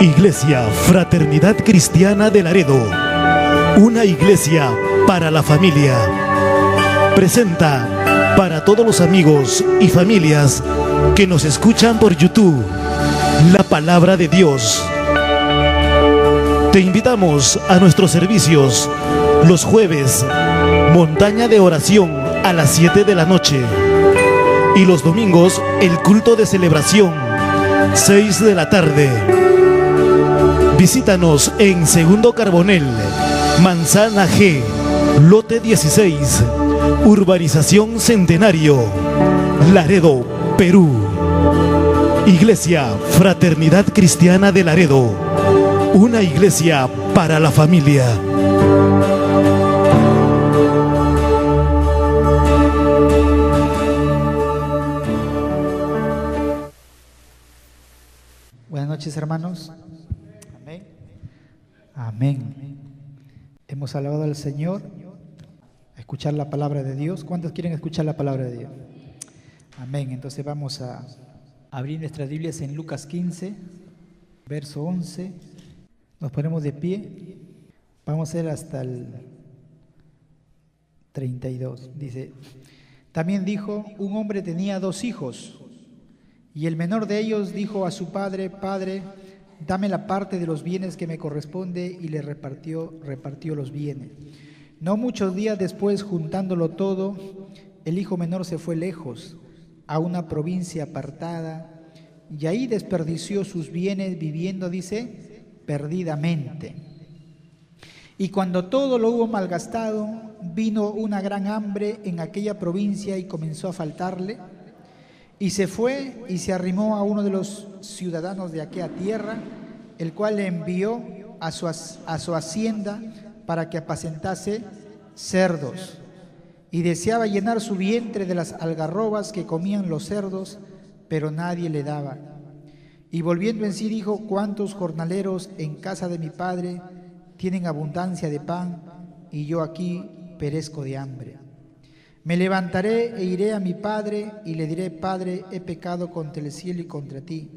Iglesia Fraternidad Cristiana de Laredo, una iglesia para la familia, presenta para todos los amigos y familias que nos escuchan por YouTube, la palabra de Dios. Te invitamos a nuestros servicios los jueves, montaña de oración a las 7 de la noche, y los domingos el culto de celebración, 6 de la tarde. Visítanos en Segundo Carbonel, Manzana G, lote 16, Urbanización Centenario, Laredo, Perú. Iglesia Fraternidad Cristiana de Laredo, una iglesia para la familia. Buenas noches, hermanos. Amén. Amén. Hemos alabado al Señor, a escuchar la palabra de Dios. ¿Cuántos quieren escuchar la palabra de Dios? Amén. Entonces vamos a abrir nuestras Biblias en Lucas 15, verso 11. Nos ponemos de pie. Vamos a ir hasta el 32. Dice: también dijo, un hombre tenía 2 hijos. Y el menor de ellos dijo a su padre: Padre, dame la parte de los bienes que me corresponde, y le repartió los bienes. No muchos días después, juntándolo todo, el hijo menor se fue lejos, a una provincia apartada, y ahí desperdició sus bienes viviendo, dice, perdidamente. Y cuando todo lo hubo malgastado, vino una gran hambre en aquella provincia y comenzó a faltarle. Y se fue y se arrimó a uno de los ciudadanos de aquella tierra, el cual le envió a su hacienda para que apacentase cerdos. Y deseaba llenar su vientre de las algarrobas que comían los cerdos, pero nadie le daba. Y volviendo en sí dijo: ¿cuántos jornaleros en casa de mi padre tienen abundancia de pan, y yo aquí perezco de hambre? Me levantaré e iré a mi padre y le diré: Padre, he pecado contra el cielo y contra ti.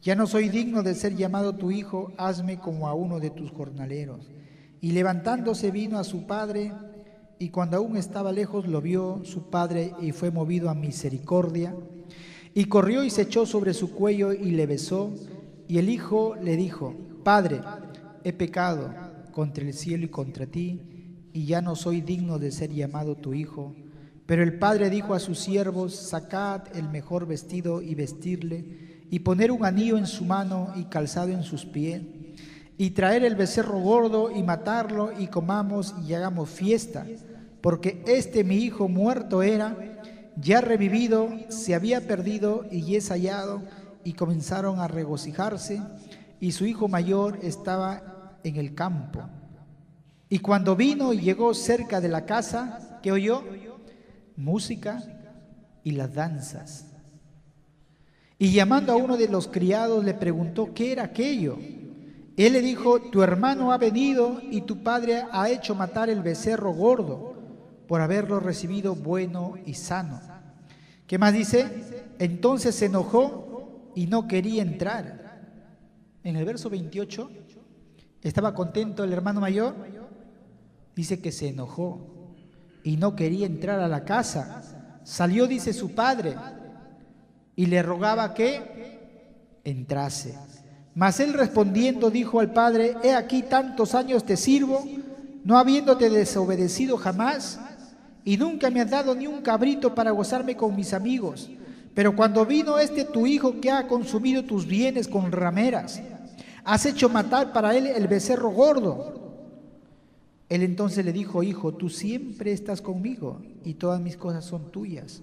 Ya no soy digno de ser llamado tu hijo, hazme como a uno de tus jornaleros. Y levantándose vino a su padre, y cuando aún estaba lejos lo vio su padre y fue movido a misericordia. Y corrió y se echó sobre su cuello y le besó. Y el hijo le dijo: Padre, he pecado contra el cielo y contra ti, y ya no soy digno de ser llamado tu hijo. Pero el padre dijo a sus siervos: sacad el mejor vestido y vestirle, y poner un anillo en su mano y calzado en sus pies, y traer el becerro gordo y matarlo, y comamos y hagamos fiesta, porque este mi hijo muerto era, ya revivido, se había perdido y es hallado. Y comenzaron a regocijarse, y su hijo mayor estaba en el campo. Y cuando vino y llegó cerca de la casa, ¿qué oyó? Música y las danzas. Y llamando a uno de los criados le preguntó qué era aquello. Él le dijo: tu hermano ha venido y tu padre ha hecho matar el becerro gordo, por haberlo recibido bueno y sano. ¿Qué más dice? Entonces se enojó y no quería entrar. En el verso 28, ¿estaba contento el hermano mayor? Dice que se enojó y no quería entrar a la casa. Salió, dice, su padre y le rogaba que entrase. Mas él respondiendo dijo al padre: he aquí tantos años te sirvo, no habiéndote desobedecido jamás, y nunca me has dado ni un cabrito para gozarme con mis amigos. Pero cuando vino este tu hijo que ha consumido tus bienes con rameras, has hecho matar para él el becerro gordo. Él entonces le dijo: hijo, tú siempre estás conmigo y todas mis cosas son tuyas.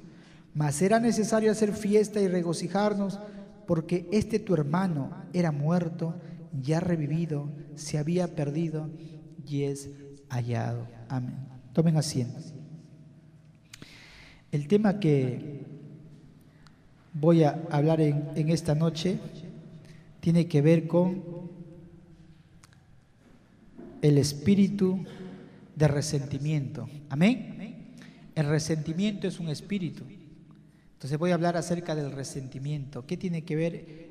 Mas era necesario hacer fiesta y regocijarnos, porque este tu hermano era muerto, ya revivido, se había perdido y es hallado. Amén. Tomen asiento. El tema que voy a hablar en esta noche tiene que ver con el espíritu de resentimiento. Amén. El resentimiento es un espíritu. Entonces voy a hablar acerca del resentimiento. ¿Qué tiene que ver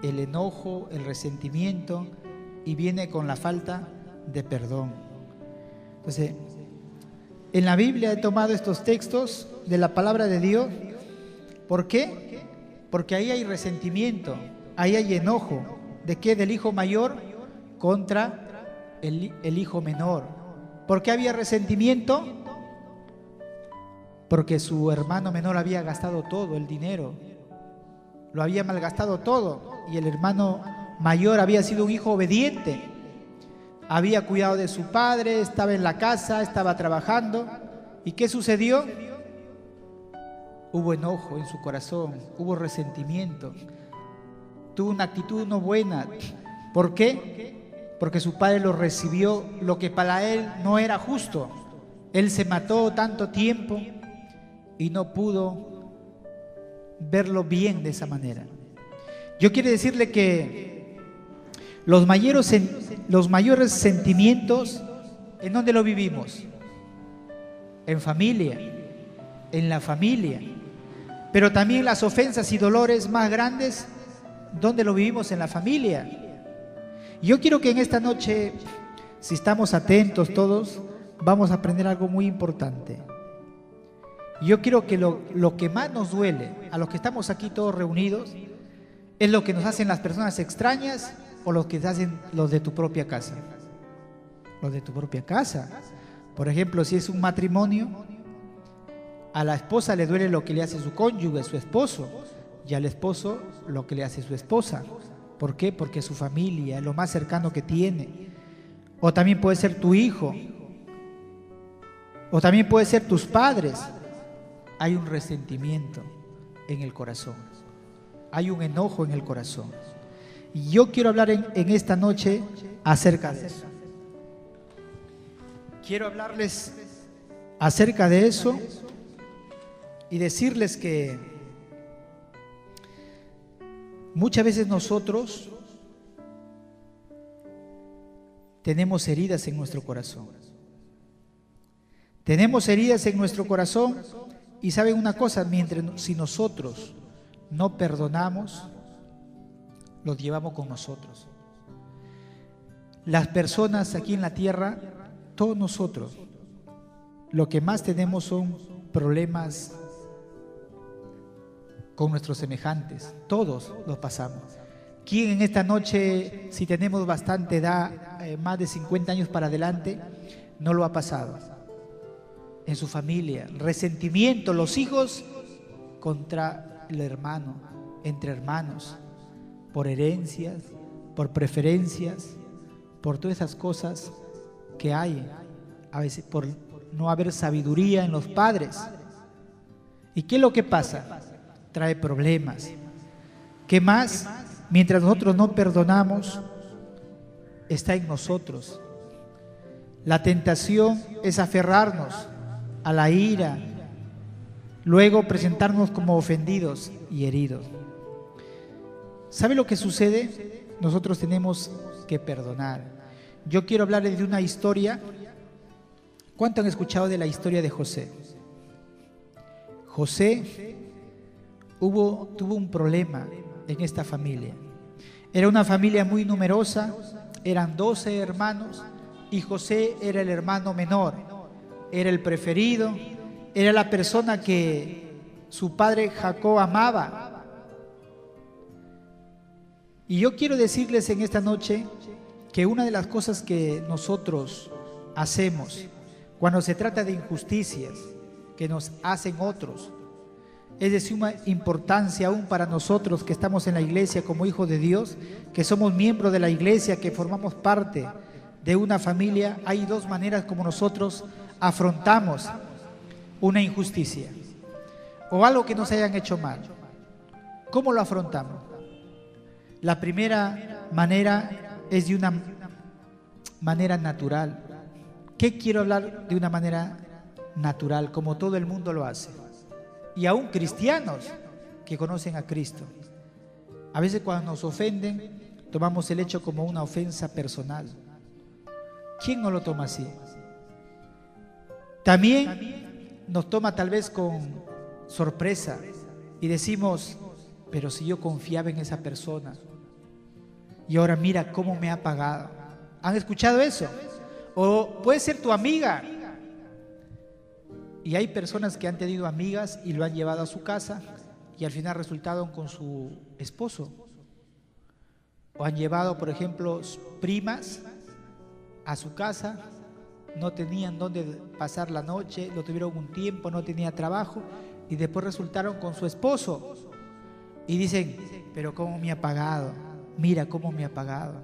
el enojo, el resentimiento y viene con la falta de perdón. Entonces, en la Biblia he tomado estos textos de la palabra de Dios. ¿Por qué? Porque ahí hay resentimiento, ahí hay enojo. ¿De qué? Del hijo mayor contra el hijo menor. ¿Por qué había resentimiento? Porque su hermano menor había gastado todo el dinero, lo había malgastado todo, y el hermano mayor había sido un hijo obediente, había cuidado de su padre, estaba en la casa, estaba trabajando. ¿Y qué sucedió? Hubo enojo en su corazón, hubo resentimiento, tuvo una actitud no buena. ¿Por qué? Porque su padre lo recibió lo que para él no era justo. Él se mató tanto tiempo y no pudo verlo bien de esa manera. Yo quiero decirle que los mayores sentimientos, ¿en dónde lo vivimos? En familia, en la familia. Pero también las ofensas y dolores más grandes, ¿dónde lo vivimos? En la familia. Yo quiero que en esta noche, si estamos atentos todos, vamos a aprender algo muy importante. Yo quiero que lo que más nos duele a los que estamos aquí todos reunidos es lo que nos hacen las personas extrañas o lo que te hacen los de tu propia casa. Los de tu propia casa. Por ejemplo, si es un matrimonio, a la esposa le duele lo que le hace su cónyuge, su esposo, y al esposo lo que le hace su esposa. ¿Por qué? Porque es su familia, es lo más cercano que tiene. O también puede ser tu hijo, o también puede ser tus padres. Hay un resentimiento en el corazón, hay un enojo en el corazón. Y yo quiero hablar en esta noche acerca de eso. Quiero hablarles acerca de eso y decirles que muchas veces nosotros tenemos heridas en nuestro corazón. Tenemos heridas en nuestro corazón y saben una cosa, si nosotros no perdonamos, los llevamos con nosotros. Las personas aquí en la tierra, todos nosotros, lo que más tenemos son problemas con nuestros semejantes. Todos los pasamos. ¿Quién en esta noche, si tenemos bastante edad, más de 50 años para adelante, no lo ha pasado? En su familia, resentimiento, los hijos contra el hermano, entre hermanos, por herencias, por preferencias, por todas esas cosas que hay, a veces por no haber sabiduría en los padres. ¿Y qué es lo que pasa? Trae problemas. ¿Qué más? Mientras nosotros no perdonamos, está en nosotros. La tentación es aferrarnos a la ira, luego presentarnos como ofendidos y heridos. ¿Sabe lo que sucede? Nosotros tenemos que perdonar. Yo quiero hablarles de una historia. ¿Cuánto han escuchado de la historia de José? José tuvo un problema en esta familia. Era una familia muy numerosa, eran 12 hermanos y José era el hermano menor, era el preferido, era la persona que su padre Jacob amaba. Y yo quiero decirles en esta noche que una de las cosas que nosotros hacemos cuando se trata de injusticias que nos hacen otros, es de suma importancia aún para nosotros que estamos en la iglesia como hijos de Dios, que somos miembros de la iglesia, que formamos parte de una familia. Hay dos maneras como nosotros afrontamos una injusticia o algo que nos hayan hecho mal. ¿Cómo lo afrontamos? La primera manera es de una manera natural. ¿Qué quiero hablar de una manera natural? Como todo el mundo lo hace. Y aún cristianos que conocen a Cristo. A veces cuando nos ofenden, tomamos el hecho como una ofensa personal. ¿Quién no lo toma así? También nos toma tal vez con sorpresa y decimos, pero si yo confiaba en esa persona, y ahora mira cómo me ha pagado. ¿Han escuchado eso? O puede ser tu amiga. Y hay personas que han tenido amigas y lo han llevado a su casa y al final resultaron con su esposo. O han llevado, por ejemplo, primas a su casa, no tenían dónde pasar la noche, lo tuvieron un tiempo, no tenía trabajo y después resultaron con su esposo. Y dicen, pero cómo me ha pagado, mira cómo me ha pagado.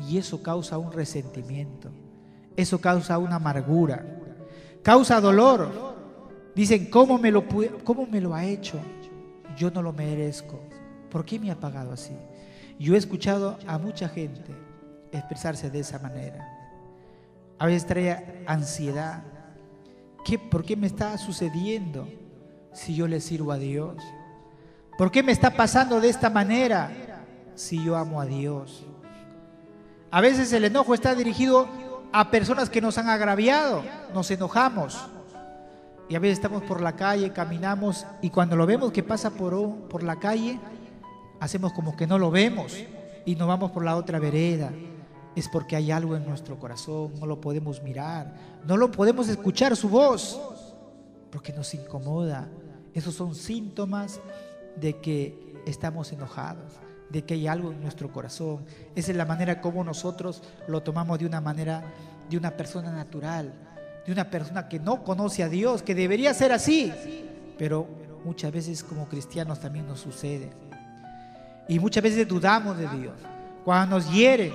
Y eso causa un resentimiento, eso causa una amargura, causa dolor. Dicen, ¿cómo me lo ha hecho? Yo no lo merezco. ¿Por qué me ha pagado así? Yo he escuchado a mucha gente expresarse de esa manera. A veces trae ansiedad. ¿Por qué me está sucediendo si yo le sirvo a Dios? ¿Por qué me está pasando de esta manera si yo amo a Dios? A veces el enojo está dirigido a personas que nos han agraviado, nos enojamos. Y a veces estamos por la calle, caminamos y cuando lo vemos que pasa por la calle, hacemos como que no lo vemos y nos vamos por la otra vereda. Es porque hay algo en nuestro corazón, no lo podemos mirar, no lo podemos escuchar su voz, porque nos incomoda. Esos son síntomas de que estamos enojados, de que hay algo en nuestro corazón. Esa es la manera como nosotros lo tomamos de una manera, de una persona natural, de una persona que no conoce a Dios, que debería ser así, pero muchas veces como cristianos también nos sucede. Y muchas veces dudamos de Dios. Cuando nos hieren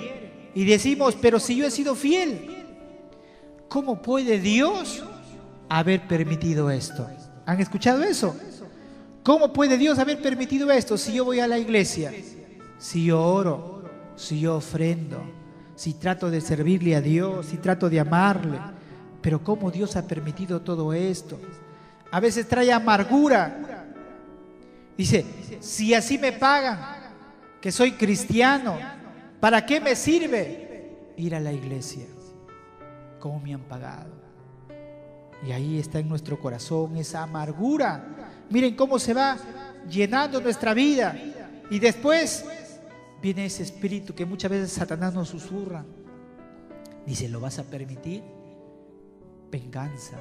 y decimos, pero si yo he sido fiel, ¿cómo puede Dios haber permitido esto? ¿Han escuchado eso? ¿Cómo puede Dios haber permitido esto si yo voy a la iglesia, si yo oro, si yo ofrendo, si trato de servirle a Dios, si trato de amarle? Pero ¿cómo Dios ha permitido todo esto? A veces trae amargura. Dice, si así me pagan, que soy cristiano, ¿para qué me sirve ir a la iglesia? ¿Cómo me han pagado? Y ahí está en nuestro corazón esa amargura. Miren cómo se va llenando nuestra vida. Y después viene ese espíritu que muchas veces Satanás nos susurra. Dice, ¿lo vas a permitir? Venganza.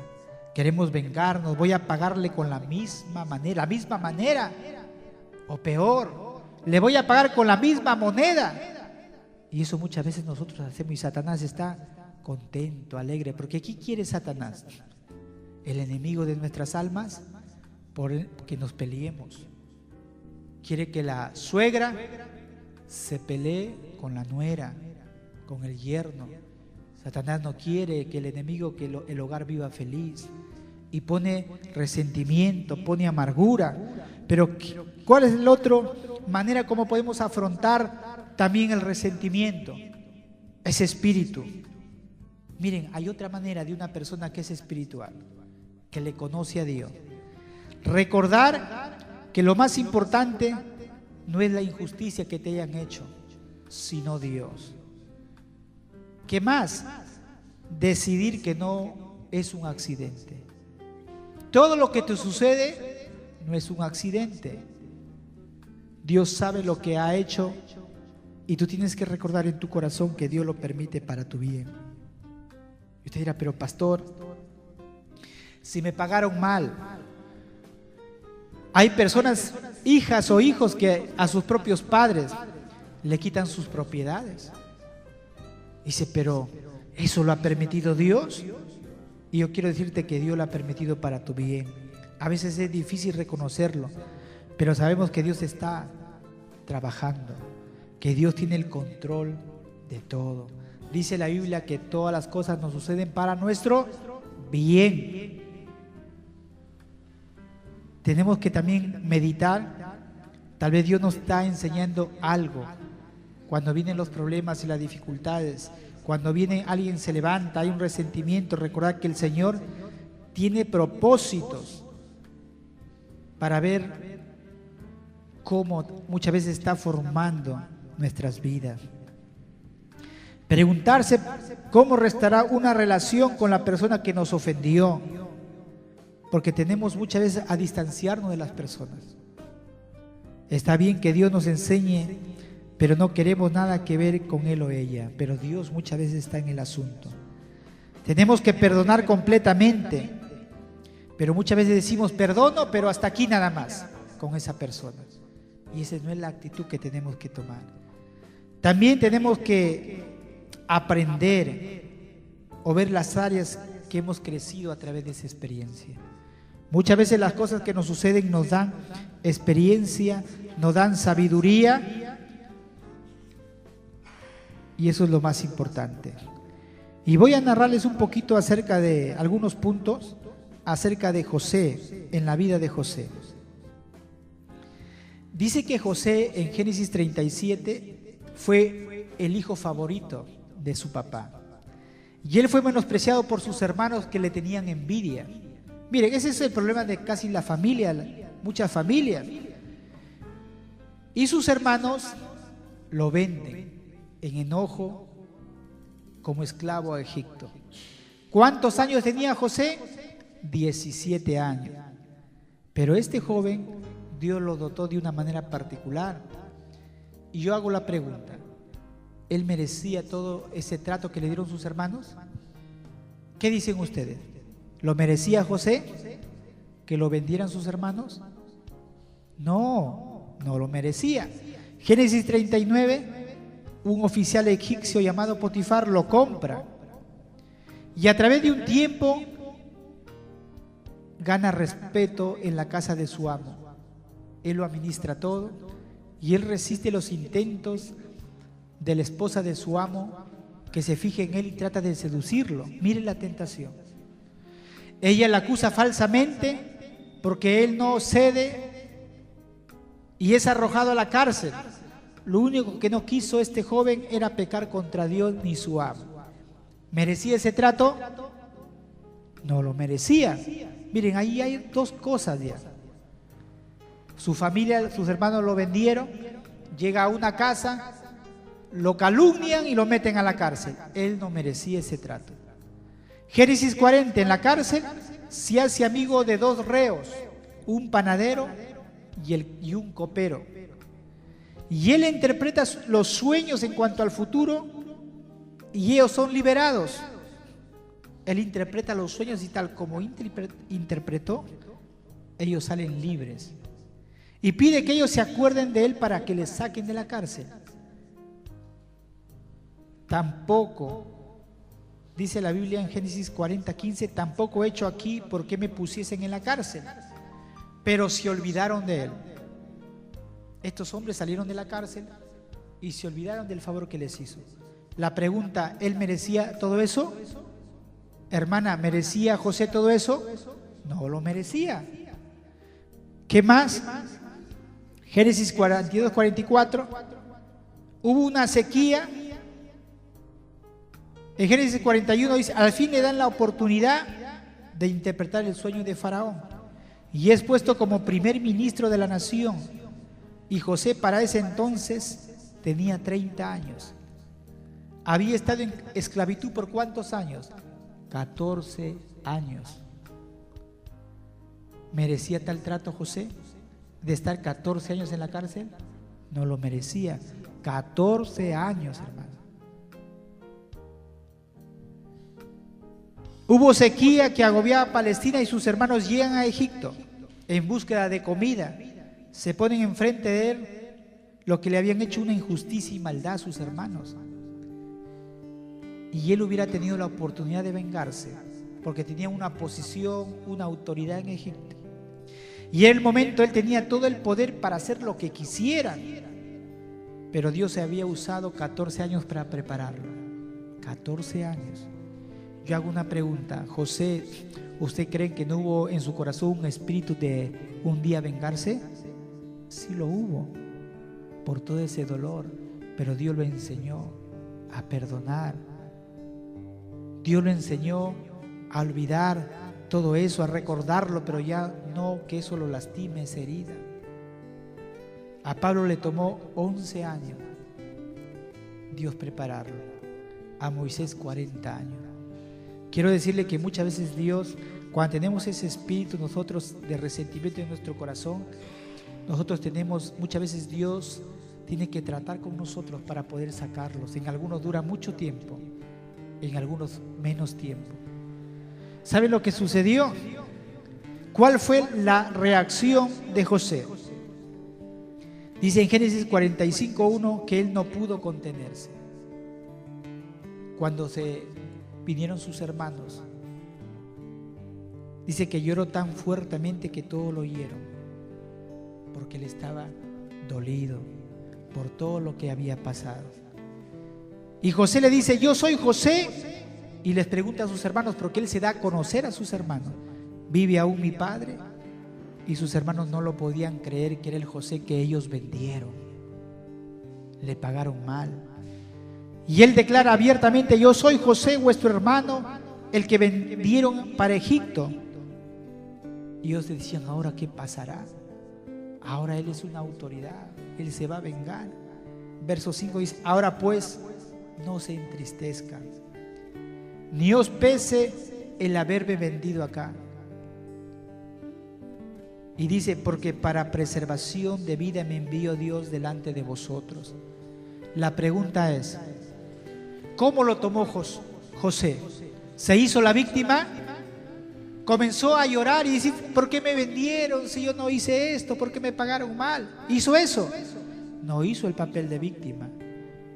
Queremos vengarnos, voy a pagarle con la misma manera, o peor, le voy a pagar con la misma moneda. Y eso muchas veces nosotros hacemos y Satanás está contento, alegre, porque ¿qué quiere Satanás? El enemigo de nuestras almas, porque nos peleemos. Quiere que la suegra se pelee con la nuera, con el yerno. Satanás no quiere que el enemigo, que el hogar viva feliz, y pone resentimiento, pone amargura. Pero ¿cuál es la otra manera como podemos afrontar también el resentimiento? Ese espíritu. Miren, hay otra manera de una persona que es espiritual, que le conoce a Dios. Recordar que lo más importante no es la injusticia que te hayan hecho, sino Dios. ¿Qué más? Decidir que no es un accidente. Todo lo que te sucede no es un accidente. Dios sabe lo que ha hecho y tú tienes que recordar en tu corazón que Dios lo permite para tu bien. Y usted dirá, pero pastor, si me pagaron mal. Hay personas, hijas o hijos, que a sus propios padres le quitan sus propiedades. Dice, pero ¿eso lo ha permitido Dios? Y yo quiero decirte que Dios lo ha permitido para tu bien. A veces es difícil reconocerlo, pero sabemos que Dios está trabajando, que Dios tiene el control de todo. Dice la Biblia que todas las cosas nos suceden para nuestro bien. Tenemos que también meditar. Tal vez Dios nos está enseñando algo. Cuando vienen los problemas y las dificultades, cuando viene alguien se levanta, hay un resentimiento, recordar que el Señor tiene propósitos para ver cómo muchas veces está formando nuestras vidas. Preguntarse cómo restará una relación con la persona que nos ofendió, porque tenemos muchas veces a distanciarnos de las personas. Está bien que Dios nos enseñe pero no queremos nada que ver con él o ella. Pero Dios muchas veces está en el asunto. Tenemos que perdonar completamente, pero muchas veces decimos perdono, pero hasta aquí nada más con esa persona. Y esa no es la actitud que tenemos que tomar. También tenemos que aprender o ver las áreas que hemos crecido a través de esa experiencia. Muchas veces las cosas que nos suceden nos dan experiencia, nos dan sabiduría, y eso es lo más importante. Y voy a narrarles un poquito acerca de algunos puntos acerca de José, en la vida de José. Dice que José en Génesis 37 fue el hijo favorito de su papá. Y él fue menospreciado por sus hermanos que le tenían envidia. Miren, ese es el problema de casi la familia, muchas familias. Y sus hermanos lo venden en enojo como esclavo a Egipto. ¿Cuántos años tenía José? 17 años. Pero este joven, Dios lo dotó de una manera particular. Y yo hago la pregunta, ¿él merecía todo ese trato que le dieron sus hermanos? ¿Qué dicen ustedes? ¿Lo merecía José que lo vendieran sus hermanos? No, no lo merecía. Génesis 39, un oficial egipcio llamado Potifar lo compra. Y a través de un tiempo gana respeto en la casa de su amo. Él lo administra todo y él resiste los intentos de la esposa de su amo que se fije en él y trata de seducirlo. Miren la tentación. Ella la acusa falsamente porque él no cede y es arrojado a la cárcel. Lo único que no quiso este joven era pecar contra Dios ni su amo. ¿Merecía ese trato? No lo merecía. Miren, ahí hay dos cosas ya. Su familia, sus hermanos lo vendieron, llega a una casa, lo calumnian y lo meten a la cárcel. Él no merecía ese trato. Génesis 40, en la cárcel se hace amigo de dos reos, un panadero y un copero. Y él interpreta los sueños en cuanto al futuro y ellos son liberados. Él interpreta los sueños y tal como interpretó, ellos salen libres. Y pide que ellos se acuerden de él para que les saquen de la cárcel. Tampoco, dice la Biblia en Génesis 40:15, tampoco he hecho aquí porque me pusiesen en la cárcel, pero se olvidaron de él. Estos hombres salieron de la cárcel y se olvidaron del favor que les hizo. La pregunta, ¿él merecía todo eso? Hermana, ¿merecía José todo eso? No lo merecía. ¿Qué más? Génesis 42-44, hubo una sequía. En Génesis 41 dice, al fin le dan la oportunidad de interpretar el sueño de Faraón y es puesto como primer ministro de la nación. Y José para ese entonces tenía 30 años. Había estado en esclavitud por ¿cuántos años? 14 años. ¿Merecía tal trato José de estar 14 años en la cárcel? No lo merecía. 14 años, hermano. Hubo sequía que agobiaba a Palestina y sus hermanos llegan a Egipto en búsqueda de comida. Se ponen enfrente de él lo que le habían hecho una injusticia y maldad a sus hermanos. Y él hubiera tenido la oportunidad de vengarse porque tenía una posición, una autoridad en Egipto. Y en el momento él tenía todo el poder para hacer lo que quisiera. Pero Dios se había usado 14 años para prepararlo. 14 años. Yo hago una pregunta. José, ¿usted cree que no hubo en su corazón un espíritu de un día vengarse? Sí lo hubo, por todo ese dolor. Pero Dios lo enseñó a perdonar. Dios lo enseñó a olvidar todo eso, a recordarlo, pero ya no que eso lo lastime, esa herida. A Pablo le tomó 11 años Dios prepararlo. A Moisés 40 años. Quiero decirle que muchas veces Dios, cuando tenemos ese espíritu nosotros de resentimiento en nuestro corazón, nosotros tenemos, muchas veces Dios tiene que tratar con nosotros para poder sacarlos. En algunos dura mucho tiempo, en algunos menos tiempo. ¿Saben lo que sucedió? ¿Cuál fue la reacción de José? Dice en Génesis 45:1 que él no pudo contenerse. Cuando se vinieron sus hermanos, dice que lloró tan fuertemente que todos lo oyeron, porque él estaba dolido por todo lo que había pasado. Y José le dice: yo soy José. Y les pregunta a sus hermanos, porque él se da a conocer a sus hermanos: ¿vive aún mi padre? Y sus hermanos no lo podían creer, que era el José que ellos vendieron. Le pagaron mal. Y él declara abiertamente: yo soy José, vuestro hermano, el que vendieron para Egipto. Y ellos decían: ¿ahora qué pasará? Ahora él es una autoridad, él se va a vengar. Verso 5 dice: ahora pues, no se entristezcan, ni os pese el haberme vendido acá. Y dice: porque para preservación de vida me envió Dios delante de vosotros. La pregunta es: ¿cómo lo tomó José? ¿Se hizo la víctima? Comenzó a llorar y decir: ¿por qué me vendieron si yo no hice esto? ¿Por qué me pagaron mal? ¿Hizo eso? No hizo el papel de víctima.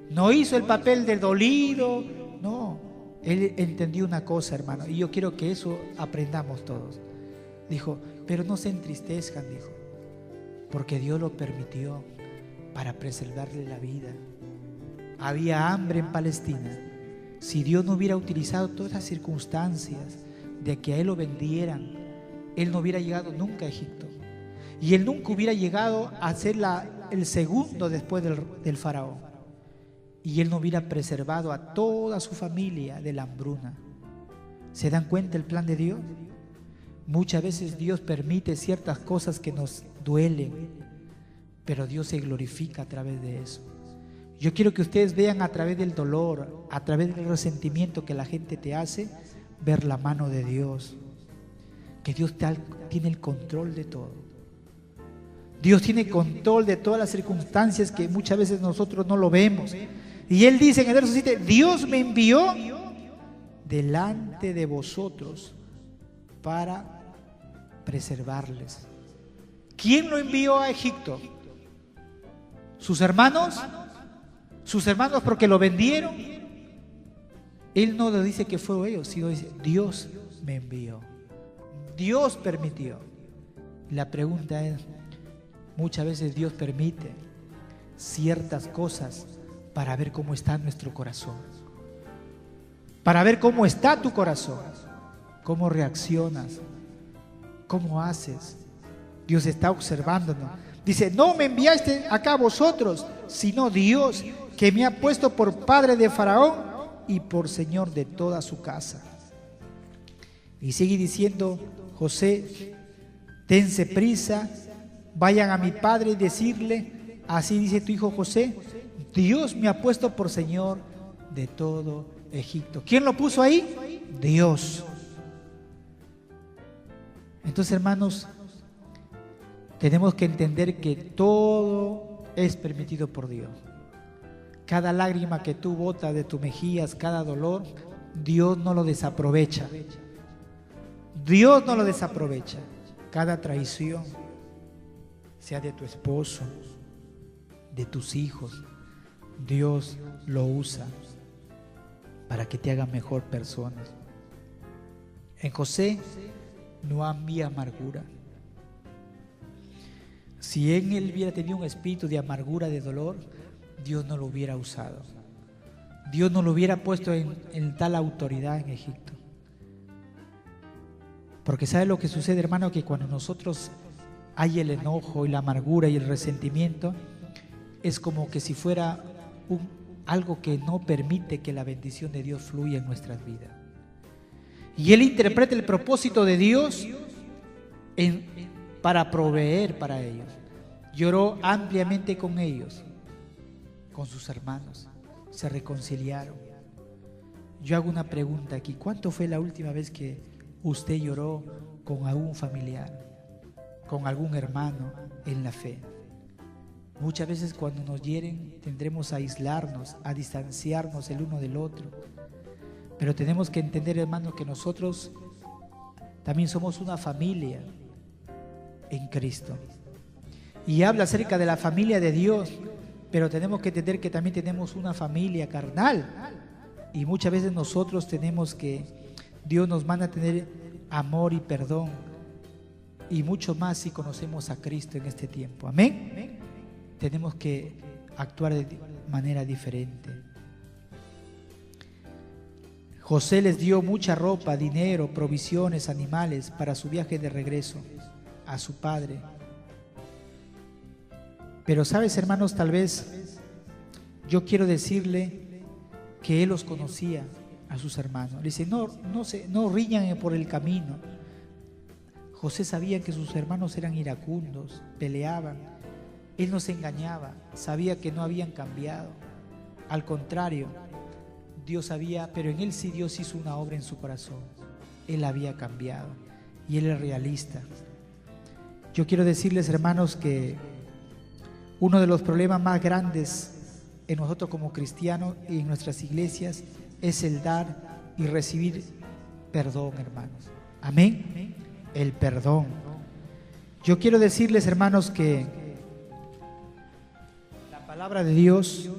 No hizo el papel de dolido. No. Él entendió una cosa, hermano, y yo quiero que eso aprendamos todos. Dijo: pero no se entristezcan, dijo, porque Dios lo permitió para preservarle la vida. Había hambre en Palestina. Si Dios no hubiera utilizado todas las circunstancias de que a él lo vendieran, él no hubiera llegado nunca a Egipto. Y él nunca hubiera llegado a ser el segundo después del faraón. Y él no hubiera preservado a toda su familia de la hambruna. ¿Se dan cuenta el plan de Dios? Muchas veces Dios permite ciertas cosas que nos duelen, pero Dios se glorifica a través de eso. Yo quiero que ustedes vean a través del dolor, a través del resentimiento que la gente te hace, ver la mano de Dios. Que Dios tiene el control de todo. Dios tiene control de todas las circunstancias que muchas veces nosotros no lo vemos. Y Él dice en el verso 7: Dios me envió delante de vosotros para preservarles. ¿Quién lo envió a Egipto? ¿Sus hermanos? ¿Sus hermanos porque lo vendieron? Él no le dice que fueron ellos, sino dice: Dios me envió. Dios permitió. La pregunta es: muchas veces Dios permite ciertas cosas para ver cómo está nuestro corazón, para ver cómo está tu corazón, cómo reaccionas, cómo haces. Dios está observándonos. Dice: no me enviaste acá vosotros, sino Dios, que me ha puesto por padre de Faraón y por señor de toda su casa. Y sigue diciendo José: dense prisa, vayan a mi padre y decirle: así dice tu hijo José, Dios me ha puesto por señor de todo Egipto. ¿Quién lo puso ahí? Dios. Entonces, hermanos, tenemos que entender que todo es permitido por Dios. Cada lágrima que tú botas de tus mejillas, cada dolor, Dios no lo desaprovecha. Dios no lo desaprovecha. Cada traición, sea de tu esposo, de tus hijos, Dios lo usa para que te haga mejor persona. En José no había amargura. Si en él hubiera tenido un espíritu de amargura, de dolor, Dios no lo hubiera usado. Dios no lo hubiera puesto en tal autoridad en Egipto. Porque ¿sabe lo que sucede, hermano? Que cuando nosotros hay el enojo y la amargura y el resentimiento, es como que si fuera algo que no permite que la bendición de Dios fluya en nuestras vidas. Y él interpreta el propósito de Dios para proveer para ellos. Lloró ampliamente con ellos, con sus hermanos, se reconciliaron. Yo hago una pregunta aquí: ¿cuánto fue la última vez que usted lloró con algún familiar, con algún hermano en la fe? Muchas veces cuando nos hieren tendremos a aislarnos, a distanciarnos el uno del otro. Pero tenemos que entender, hermanos, que nosotros también somos una familia en Cristo. Y habla acerca de la familia de Dios, pero tenemos que entender que también tenemos una familia carnal. Y muchas veces nosotros tenemos que, Dios nos manda a tener amor y perdón, y mucho más si conocemos a Cristo en este tiempo. Amén. Tenemos que actuar de manera diferente. José les dio mucha ropa, dinero, provisiones, animales para su viaje de regreso a su padre. Pero sabes, hermanos, tal vez yo quiero decirle que él los conocía a sus hermanos. Le dice, no riñan por el camino. José sabía que sus hermanos eran iracundos, peleaban. Él no se engañaba, sabía que no habían cambiado. Al contrario, Dios sabía, pero en él sí Dios hizo una obra en su corazón. Él había cambiado y él es realista. Yo quiero decirles, hermanos, que uno de los problemas más grandes en nosotros como cristianos y en nuestras iglesias es el dar y recibir perdón, hermanos. Amén. El perdón. Yo quiero decirles, hermanos, que la palabra de Dios,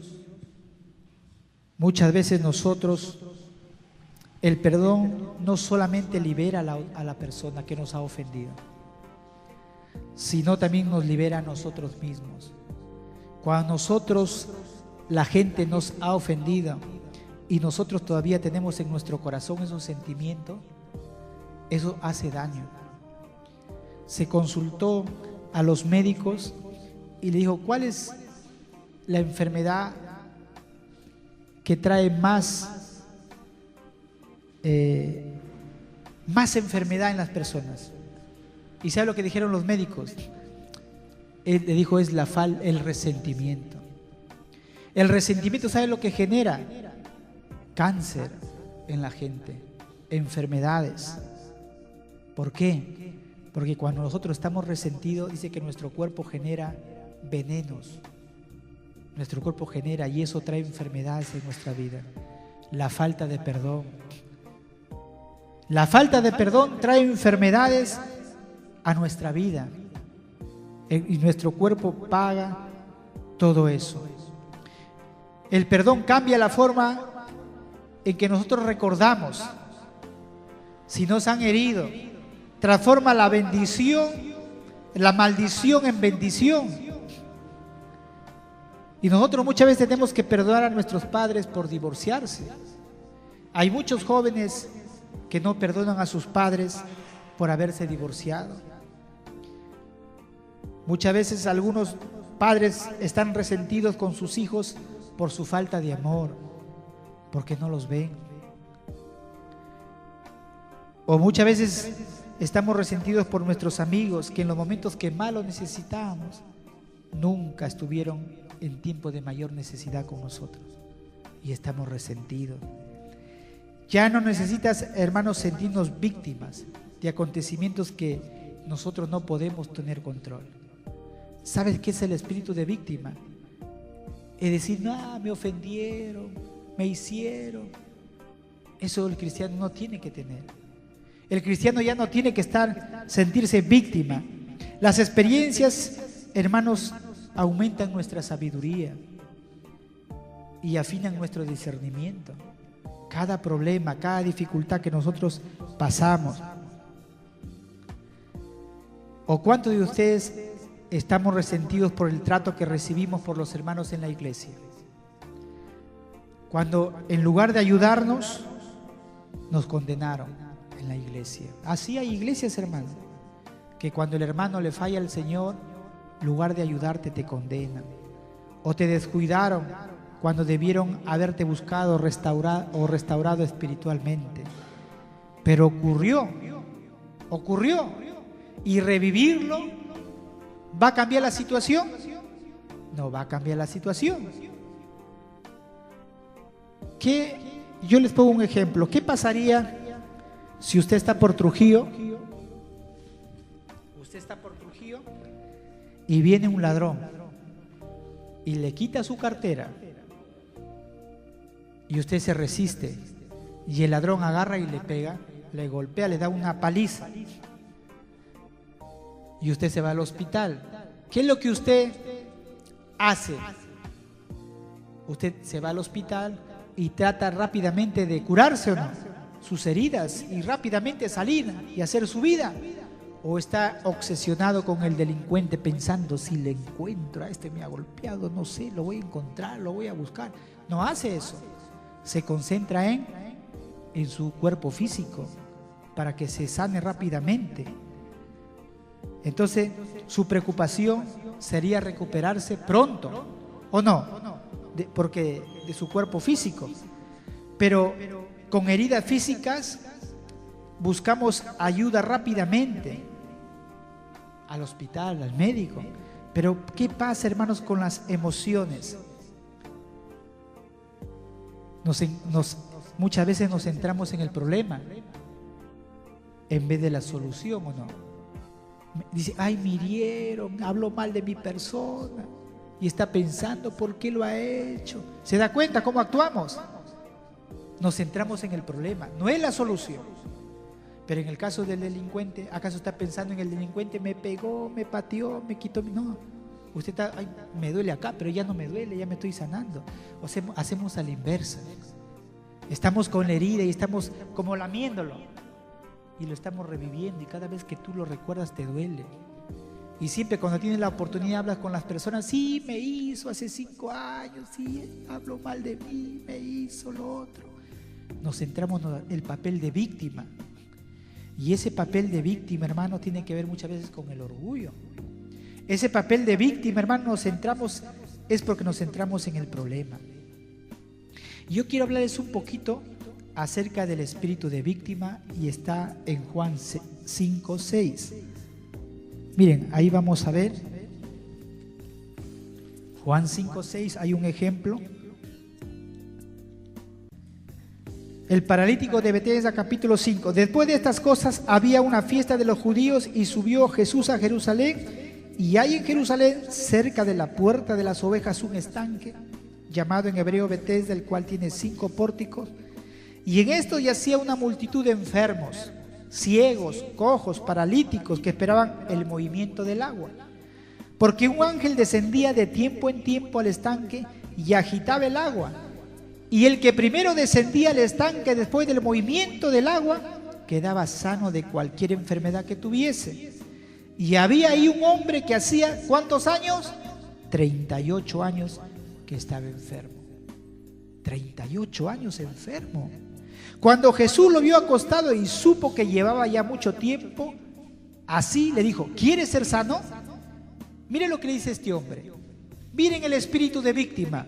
muchas veces nosotros, el perdón no solamente libera a la persona que nos ha ofendido, sino también nos libera a nosotros mismos. Cuando nosotros, la gente nos ha ofendido y nosotros todavía tenemos en nuestro corazón esos sentimientos, eso hace daño. Se consultó a los médicos y le dijo, ¿cuál es la enfermedad que trae más enfermedad en las personas? ¿Y sabe lo que dijeron los médicos? Él le dijo, es el resentimiento. El resentimiento, ¿sabe lo que genera? Cáncer en la gente, enfermedades. ¿Por qué? Porque cuando nosotros estamos resentidos, dice que nuestro cuerpo genera venenos. Nuestro cuerpo genera, y eso trae enfermedades en nuestra vida. La falta de perdón. La falta de perdón trae enfermedades a nuestra vida. Y nuestro cuerpo paga todo eso. El perdón cambia la forma en que nosotros recordamos. Si nos han herido, transforma la bendición, la maldición en bendición. Y nosotros muchas veces tenemos que perdonar a nuestros padres por divorciarse. Hay muchos jóvenes que no perdonan a sus padres por haberse divorciado. Muchas veces algunos padres están resentidos con sus hijos por su falta de amor, porque no los ven. O muchas veces estamos resentidos por nuestros amigos que en los momentos que más los necesitábamos, nunca estuvieron en tiempo de mayor necesidad con nosotros. Y estamos resentidos. Ya no necesitas, hermanos, sentirnos víctimas de acontecimientos que nosotros no podemos tener control. ¿Sabes qué es el espíritu de víctima? Es decir, no, me ofendieron, me hicieron. Eso el cristiano no tiene que tener. El cristiano ya no tiene que sentirse víctima. Las experiencias, hermanos, aumentan nuestra sabiduría y afinan nuestro discernimiento. Cada problema, cada dificultad que nosotros pasamos. ¿O cuántos de ustedes estamos resentidos por el trato que recibimos por los hermanos en la iglesia? Cuando en lugar de ayudarnos, nos condenaron en la iglesia. Así hay iglesias, hermanos, que cuando el hermano le falla al Señor, en lugar de ayudarte, te condenan. O te descuidaron cuando debieron haberte buscado restaurado espiritualmente. Pero ocurrió. Y revivirlo, ¿va a cambiar la situación? No va a cambiar la situación. Yo les pongo un ejemplo. ¿Qué pasaría si usted está por Trujillo? Usted está por Trujillo y viene un ladrón y le quita su cartera y usted se resiste y el ladrón agarra y le pega, le golpea, le da una paliza y usted se va al hospital, ¿qué es lo que usted hace? Usted se va al hospital y trata rápidamente de curarse o no, sus heridas, y rápidamente salir y hacer su vida. ¿O está obsesionado con el delincuente pensando, si le encuentro a este me ha golpeado, no sé, lo voy a encontrar, lo voy a buscar? No hace eso. Se concentra en su cuerpo físico para que se sane rápidamente. Entonces, su preocupación sería recuperarse pronto, ¿o no? Porque de su cuerpo físico. Pero con heridas físicas buscamos ayuda rápidamente al hospital, al médico. Pero ¿qué pasa, hermanos, con las emociones? Muchas veces nos centramos en el problema en vez de la solución, ¿o no? Dice, ay, me hirieron, habló mal de mi persona, y está pensando por qué lo ha hecho. ¿Se da cuenta cómo actuamos? Nos centramos en el problema, no es la solución. Pero en el caso del delincuente, ¿acaso está pensando en el delincuente? Me pegó, me pateó, me quitó. No, usted está, ay, me duele acá, pero ya no me duele, ya me estoy sanando. O sea, hacemos a la inversa. Estamos con la herida y estamos como lamiéndolo. Y lo estamos reviviendo, y cada vez que tú lo recuerdas te duele. Y siempre cuando tienes la oportunidad hablas con las personas, sí, me hizo hace 5 años, sí, habló mal de mí, me hizo lo otro. Nos centramos en el papel de víctima. Y ese papel de víctima, hermano, tiene que ver muchas veces con el orgullo. Ese papel de víctima, hermano, es porque nos centramos en el problema. Yo quiero hablarles un poquito acerca del espíritu de víctima, y está en Juan 5:6. Miren, ahí vamos a ver. Juan 5:6, hay un ejemplo. El paralítico de Betesda, capítulo 5. Después de estas cosas había una fiesta de los judíos y subió Jesús a Jerusalén. Y hay en Jerusalén, cerca de la puerta de las ovejas, un estanque, llamado en hebreo Betesda, el cual tiene 5 pórticos. Y en esto yacía una multitud de enfermos, ciegos, cojos, paralíticos, que esperaban el movimiento del agua. Porque un ángel descendía de tiempo en tiempo al estanque y agitaba el agua. Y el que primero descendía al estanque después del movimiento del agua quedaba sano de cualquier enfermedad que tuviese. Y había ahí un hombre que hacía, ¿cuántos años? 38 años que estaba enfermo. 38 años enfermo. Cuando Jesús lo vio acostado y supo que llevaba ya mucho tiempo así, le dijo, ¿quieres ser sano? Miren lo que le dice este hombre. Miren el espíritu de víctima.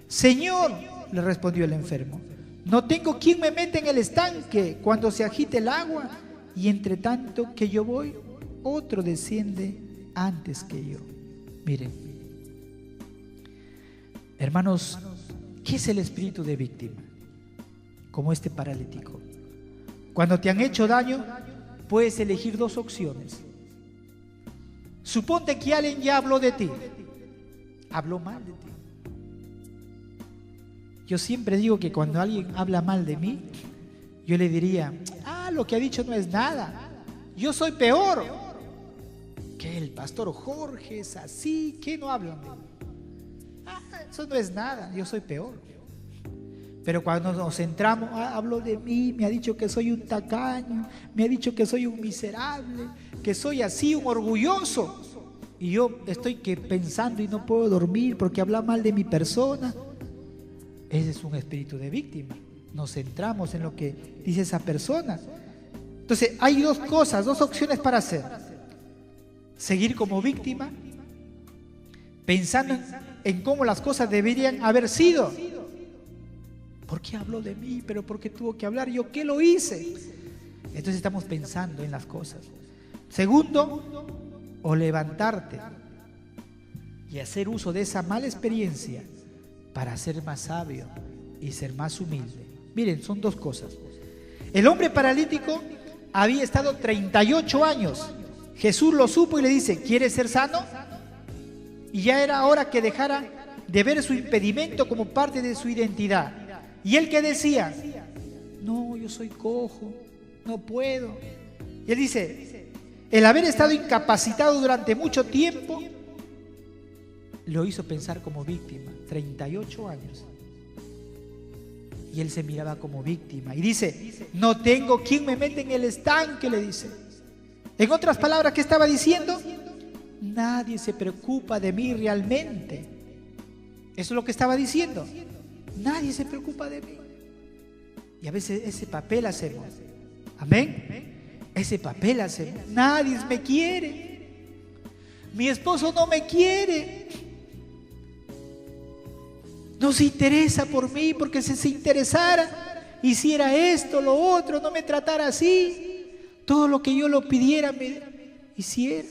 Señor, le respondió el enfermo, no tengo quien me meta en el estanque cuando se agite el agua, y entre tanto que yo voy, otro desciende antes que yo. Miren, hermanos, ¿qué es el espíritu de víctima? Como este paralítico. Cuando te han hecho daño, puedes elegir 2 opciones. Suponte que alguien ya habló de ti, habló mal de ti. Yo siempre digo que cuando alguien habla mal de mí, yo le diría, lo que ha dicho no es nada, yo soy peor. Que el pastor Jorge es así, que no hablan de mí. Eso no es nada, yo soy peor. Pero cuando nos centramos, habló de mí, me ha dicho que soy un tacaño, me ha dicho que soy un miserable, que soy así, un orgulloso. Y yo estoy pensando y no puedo dormir porque habla mal de mi persona. Ese es un espíritu de víctima. Nos centramos en lo que dice esa persona. Entonces hay 2 cosas, 2 opciones para hacer. Seguir como víctima, pensando en cómo las cosas deberían haber sido. ¿Por qué habló de mí? ¿Pero por qué tuvo que hablar? ¿Yo qué lo hice? Entonces estamos pensando en las cosas. Segundo, o levantarte y hacer uso de esa mala experiencia para ser más sabio y ser más humilde. Miren, son 2 cosas. El hombre paralítico había estado 38 años. Jesús lo supo y le dice, ¿quieres ser sano? Y ya era hora que dejara de ver su impedimento como parte de su identidad. ¿Y él qué decía? No, yo soy cojo, no puedo. Y él dice, el haber estado incapacitado durante mucho tiempo lo hizo pensar como víctima, 38 años. Y él se miraba como víctima. Y dice, no tengo quien me mete en el estanque, le dice. En otras palabras, ¿qué estaba diciendo? Nadie se preocupa de mí realmente. Eso es lo que estaba diciendo. Nadie se preocupa de mí. Y a veces ese papel hacemos. Amén. Ese papel hacemos. Nadie me quiere. Mi esposo no me quiere. No se interesa por mí, porque si se interesara, hiciera esto, lo otro, no me tratara así. Todo lo que yo lo pidiera me hiciera.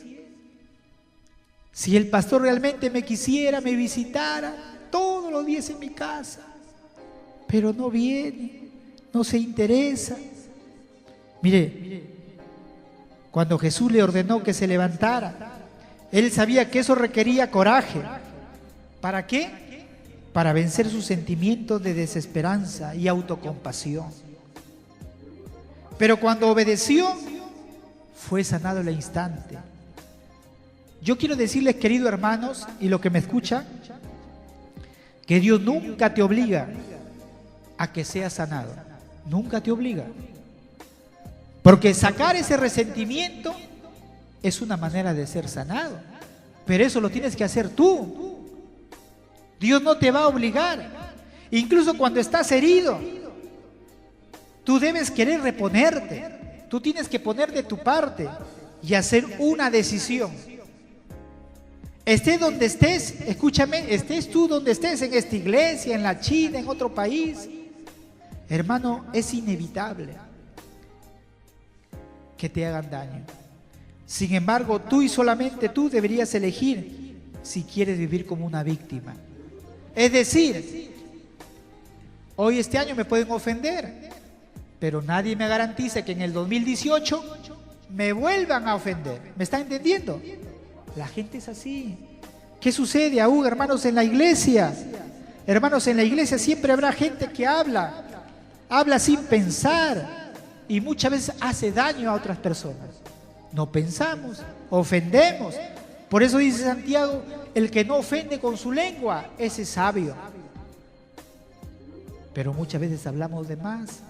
Si el pastor realmente me quisiera, me visitara todos los días en mi casa, pero no viene, no se interesa. Mire, cuando Jesús le ordenó que se levantara, él sabía que eso requería coraje. ¿Para qué? Para vencer sus sentimientos de desesperanza y autocompasión. Pero cuando obedeció, fue sanado al instante. Yo quiero decirles, queridos hermanos, y los que me escuchan, que Dios nunca te obliga a que seas sanado. Nunca te obliga. Porque sacar ese resentimiento es una manera de ser sanado. Pero eso lo tienes que hacer tú. Dios no te va a obligar. Incluso cuando estás herido, tú debes querer reponerte. Tú tienes que poner de tu parte y hacer una decisión. Estés donde estés, escúchame, estés tú donde estés, en esta iglesia, en la China, en otro país, hermano, es inevitable que te hagan daño. Sin embargo, tú y solamente tú deberías elegir si quieres vivir como una víctima. Es decir, hoy este año me pueden ofender, pero nadie me garantiza que en el 2018 me vuelvan a ofender. ¿Me está entendiendo? La gente es así. ¿Qué sucede aún, hermanos, en la iglesia? Hermanos, en la iglesia siempre habrá gente que habla sin pensar y muchas veces hace daño a otras personas. No pensamos, ofendemos. Por eso dice Santiago, el que no ofende con su lengua, ese es sabio. Pero muchas veces hablamos de más.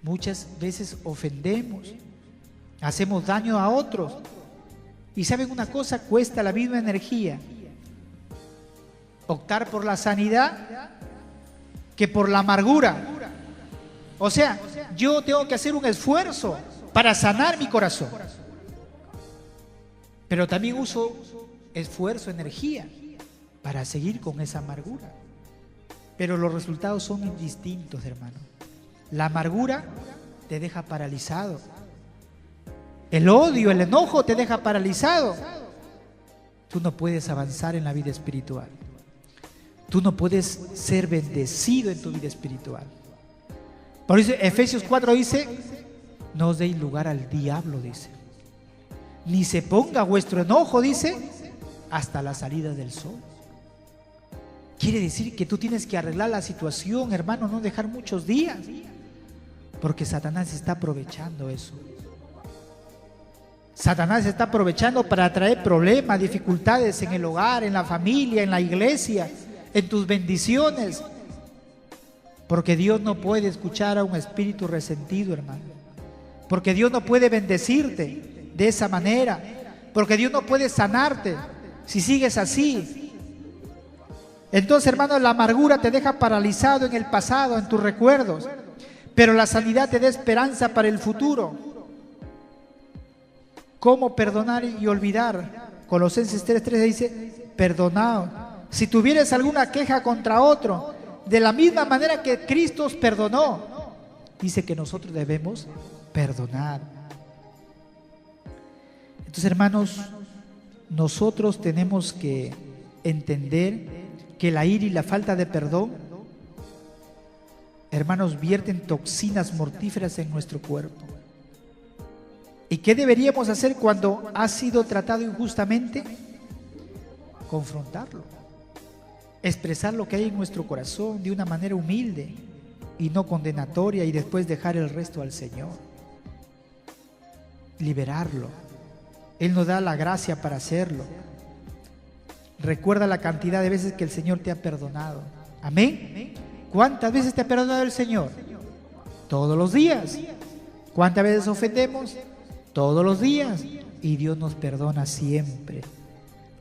Muchas veces ofendemos, hacemos daño a otros. Y ¿saben una cosa? Cuesta la misma energía optar por la sanidad que por la amargura. O sea, yo tengo que hacer un esfuerzo para sanar mi corazón. Pero también uso esfuerzo, energía para seguir con esa amargura. Pero los resultados son indistintos, hermano. La amargura te deja paralizado. El odio, el enojo te deja paralizado. Tú no puedes avanzar en la vida espiritual. Tú no puedes ser bendecido en tu vida espiritual. Por eso Efesios 4 dice, no os deis lugar al diablo, dice. Ni se ponga vuestro enojo, dice, hasta la salida del sol. Quiere decir que tú tienes que arreglar la situación, hermano, no dejar muchos días. Porque Satanás está aprovechando eso. Satanás está aprovechando para traer problemas, dificultades en el hogar, en la familia, en la iglesia, en tus bendiciones. Porque Dios no puede escuchar a un espíritu resentido, hermano. Porque Dios no puede bendecirte de esa manera. Porque Dios no puede sanarte si sigues así. Entonces, hermano, la amargura te deja paralizado en el pasado, en tus recuerdos. Pero la sanidad te da esperanza para el futuro. ¿Cómo perdonar y olvidar? Colosenses 3:13 dice, perdonaos. Si tuvieres alguna queja contra otro, de la misma manera que Cristo os perdonó, dice que nosotros debemos perdonar. Entonces, hermanos, nosotros tenemos que entender que la ira y la falta de perdón, hermanos, vierten toxinas mortíferas en nuestro cuerpo. ¿Y qué deberíamos hacer cuando ha sido tratado injustamente? Confrontarlo. expresar lo que hay en nuestro corazón de una manera humilde y no condenatoria, y después dejar el resto al Señor. Liberarlo. Él nos da la gracia para hacerlo. Recuerda la cantidad de veces que el Señor te ha perdonado. Amén. ¿Cuántas veces te ha perdonado el Señor? Todos los días. ¿Cuántas veces ofendemos? Todos los días. Y Dios nos perdona siempre.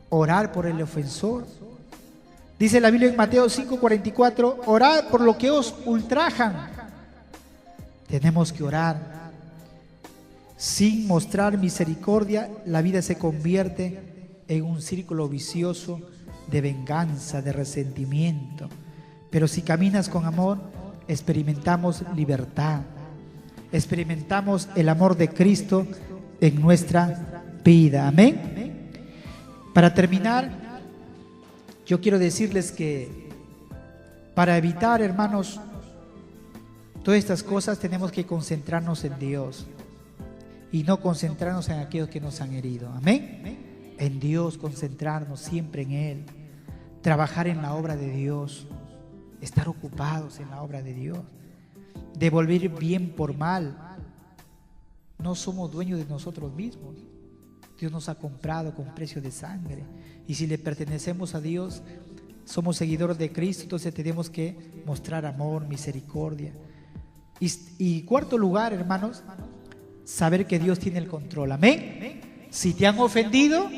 Orar por el ofensor. Dice la Biblia en Mateo 5:44, orad por lo que os ultrajan. Tenemos que orar. Sin mostrar misericordia, la vida se convierte en un círculo vicioso de venganza, de resentimiento. Pero si caminas con amor, experimentamos libertad. Experimentamos el amor de Cristo en nuestra vida. Amén. Para terminar, yo quiero decirles que para evitar, hermanos, todas estas cosas tenemos que concentrarnos en Dios y no concentrarnos en aquellos que nos han herido. Amén. En Dios, concentrarnos siempre en Él, trabajar en la obra de Dios, estar ocupados en la obra de Dios, devolver bien por mal. No somos dueños de nosotros mismos. Dios nos ha comprado con precio de sangre, y si le pertenecemos a Dios, somos seguidores de Cristo. Entonces tenemos que mostrar amor, misericordia. Y cuarto lugar, hermanos, saber que Dios tiene el control. Amén. Si te han ofendido,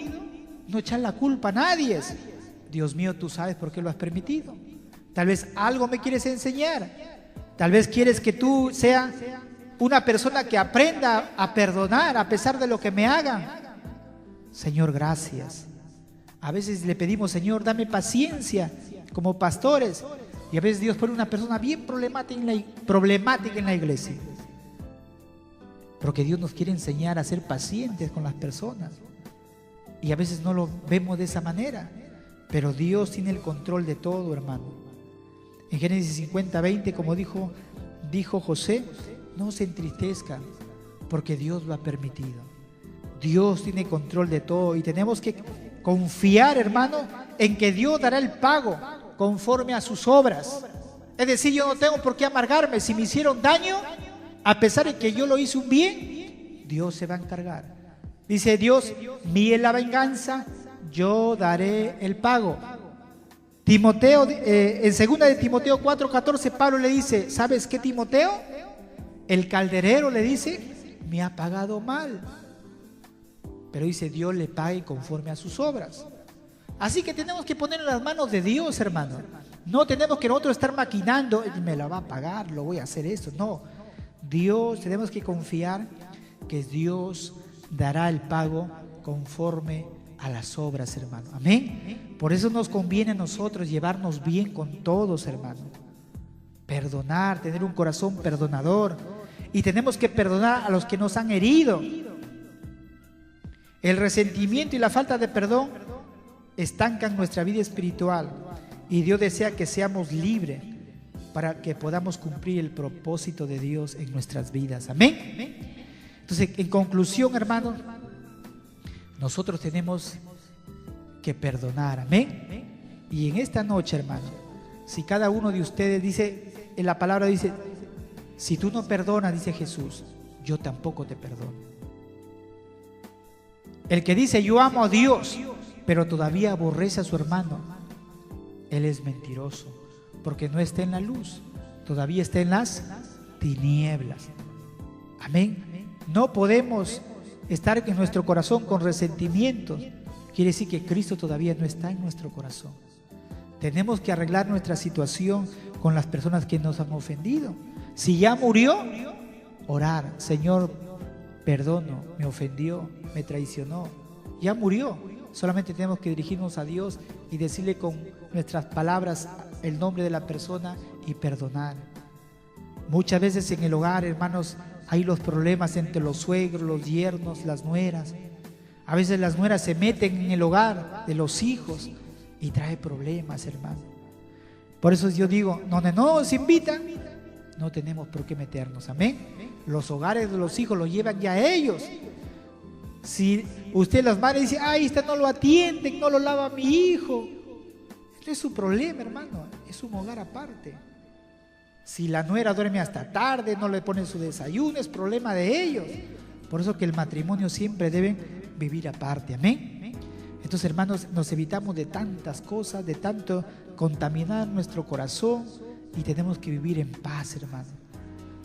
no echar la culpa a nadie. Dios mío, tú sabes por qué lo has permitido. Tal vez algo me quieres enseñar. Tal vez quieres que tú seas una persona que aprenda a perdonar a pesar de lo que me hagan. Señor, gracias. A veces le pedimos, Señor, dame paciencia como pastores. Y a veces Dios pone una persona bien problemática en la iglesia. Porque Dios nos quiere enseñar a ser pacientes con las personas. Y a veces no lo vemos de esa manera. Pero Dios tiene el control de todo, hermano. En Génesis 50:20, como dijo José, no se entristezcan porque Dios lo ha permitido. Dios tiene control de todo y tenemos que confiar, hermano, en que Dios dará el pago conforme a sus obras. Es decir, yo no tengo por qué amargarme. Si me hicieron daño, a pesar de que yo lo hice un bien, Dios se va a encargar. Dice Dios, mía es la venganza, yo daré el pago. Timoteo, en 2 de Timoteo 4:14, Pablo le dice, ¿sabes qué, Timoteo? El calderero le dice, me ha pagado mal. Pero dice, Dios le pague conforme a sus obras. Así que tenemos que poner en las manos de Dios, hermano. No tenemos que nosotros estar maquinando, me la va a pagar, lo voy a hacer esto. No, Dios, tenemos que confiar que Dios dará el pago conforme a las obras, hermano. Amén. Por eso nos conviene a nosotros llevarnos bien con todos, hermano. Perdonar, tener un corazón perdonador. Y tenemos que perdonar a los que nos han herido. El resentimiento y la falta de perdón estancan nuestra vida espiritual. Y Dios desea que seamos libres para que podamos cumplir el propósito de Dios en nuestras vidas. Amén. Entonces, en conclusión, hermanos, nosotros tenemos que perdonar. Amén. Y en esta noche, hermano, si cada uno de ustedes dice, en la palabra dice, si tú no perdonas, dice Jesús, yo tampoco te perdono. El que dice, yo amo a Dios, pero todavía aborrece a su hermano, él es mentiroso, porque no está en la luz, todavía está en las tinieblas. Amén. No podemos estar en nuestro corazón con resentimientos. Quiere decir que Cristo todavía no está en nuestro corazón. Tenemos que arreglar nuestra situación con las personas que nos han ofendido. Si ya murió, orar, Señor, perdono, me ofendió, me traicionó, ya murió. Solamente tenemos que dirigirnos a Dios y decirle con nuestras palabras el nombre de la persona y perdonar. Muchas veces en el hogar, hermanos, hay los problemas entre los suegros, los yernos, las nueras. A veces las nueras se meten en el hogar de los hijos y trae problemas, hermano. Por eso yo digo, donde no se invitan, no tenemos por qué meternos. Amén. Los hogares de los hijos los llevan ya ellos. Si usted, las madres, dice, ay, no lo atienden, no lo lava mi hijo, No es su problema, hermano, es un hogar aparte. Si la nuera duerme hasta tarde, no le ponen su desayuno, es problema de ellos. Por eso que el matrimonio siempre debe vivir aparte, amén. Entonces, hermanos, nos evitamos de tantas cosas, de tanto contaminar nuestro corazón, y tenemos que vivir en paz, hermano,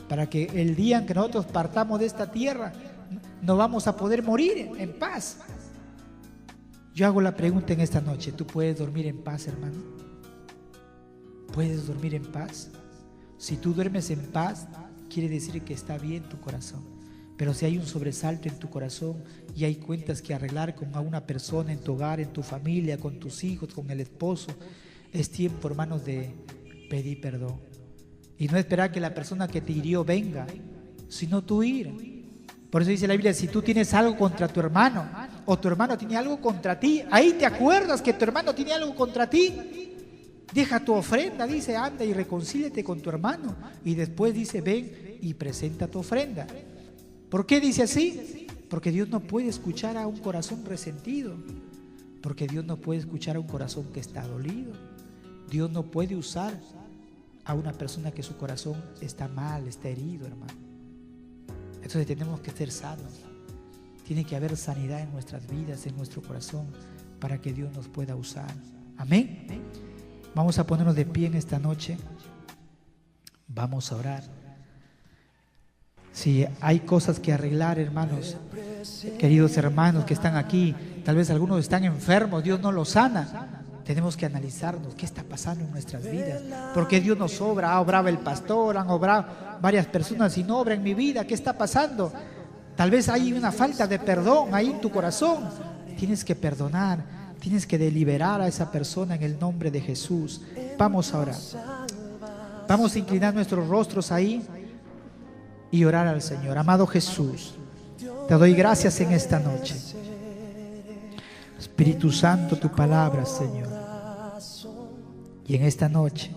para que el día en que nosotros partamos de esta tierra, no vamos a poder morir en paz. Yo hago la pregunta en esta noche: ¿tú puedes dormir en paz, hermano? ¿Puedes dormir en paz? Si tú duermes en paz, quiere decir que está bien tu corazón. Pero si hay un sobresalto en tu corazón y hay cuentas que arreglar con una persona en tu hogar, en tu familia, con tus hijos, con el esposo, es tiempo, hermanos, de pedir perdón. Y no esperar que la persona que te hirió venga, sino tú ir. Por eso dice la Biblia: si tú tienes algo contra tu hermano, o tu hermano tiene algo contra ti, ahí te acuerdas que tu hermano tiene algo contra ti. Deja tu ofrenda, dice, anda y reconcíliate con tu hermano. Y después dice, ven y presenta tu ofrenda. ¿Por qué dice así? Porque Dios no puede escuchar a un corazón resentido. Porque Dios no puede escuchar a un corazón que está dolido. Dios no puede usar a una persona que su corazón está mal, está herido, hermano. Entonces tenemos que ser sanos. Tiene que haber sanidad en nuestras vidas, en nuestro corazón, para que Dios nos pueda usar. Amén. Vamos a ponernos de pie en esta noche. Vamos a orar. Si hay cosas que arreglar, hermanos, queridos hermanos que están aquí, tal vez algunos están enfermos, Dios no los sana. Tenemos que analizarnos qué está pasando en nuestras vidas. ¿Por qué Dios nos obra? Ha obrado el pastor, han obrado varias personas y no obra en mi vida. ¿Qué está pasando? Tal vez hay una falta de perdón ahí en tu corazón. Tienes que perdonar. Tienes que deliberar a esa persona en el nombre de Jesús. Vamos a orar. Vamos a inclinar nuestros rostros ahí y orar al Señor. Amado Jesús, te doy gracias en esta noche. Espíritu Santo, tu palabra, Señor. Y en esta noche,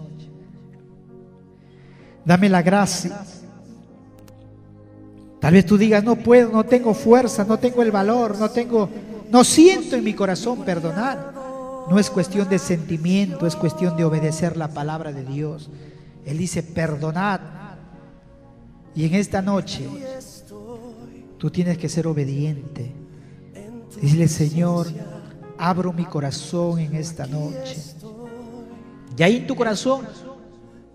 dame la gracia. Tal vez tú digas, no puedo, no tengo fuerza, no tengo el valor, no siento en mi corazón perdonar. No es cuestión de sentimiento, es cuestión de obedecer la palabra de Dios. Él dice, perdonad. Y en esta noche, tú tienes que ser obediente. Dile, Señor, abro mi corazón en esta noche. Y ahí en tu corazón,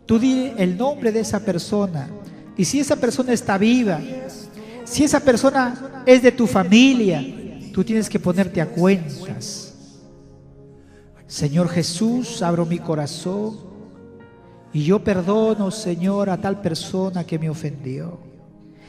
tú di el nombre de esa persona. Y si esa persona está viva, si esa persona es de tu familia, tú tienes que ponerte a cuentas. Señor Jesús, abro mi corazón y yo perdono, Señor, a tal persona que me ofendió.